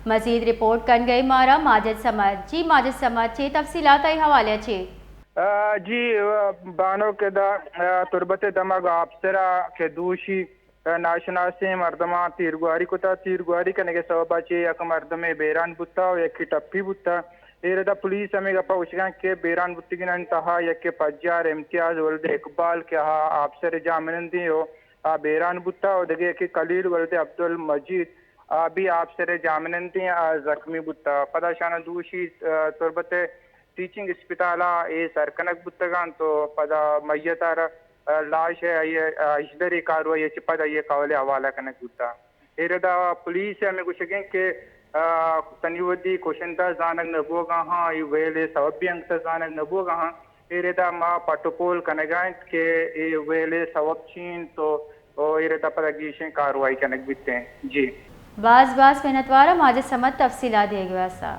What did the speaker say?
मजीद report कन गई मारा माजिद समद जी माजिद समद चे तफसीलात आई हवाले चे जी बानो के दा तुरबत दमग अप्सरा के दूशी नाशनासे मर्दमा तीरगुआरी कुता तीरगुआरी कने के सबबा चे एक मर्दमे बेरान बुत्ता और एक टप्पी बुत्ता एरदा पुलिस हमें गप्पा उशगा के बेरान बुत्तिगिन तहा एक के पज्जार इम्तियाज वल्दे इकबाल के हा अप्सर जामिनंदी हो आ बेरान बुत्ता और दगे के कलील वल्दे अब्दुल मजीद अभी अप्सर जामिनंदी जख्मी बुत्ता पदाशाना दूशी तुरबत टीचिंग इस्पिताला ए सरकनक बुत्तगान तो पदा मय्यतार लाश है ये इशदरी कार्रवाई ये पदा ये कवले हवाला कनक बुत्ता एरदा पुलिस हमें कुछ के तनिवदी कोशंता जानक नबोगा हाँ ये वेले सबबी अंक जानक नबोगा हाँ एरदा मा पटोपोल कनगांत के ये वेले सबब चीन तो एरदा पदा गिशें कार्रवाई कनक बिते हैं जी बाज बाज मेहनतवारा माजिद समद तफसीलात दे गया सा।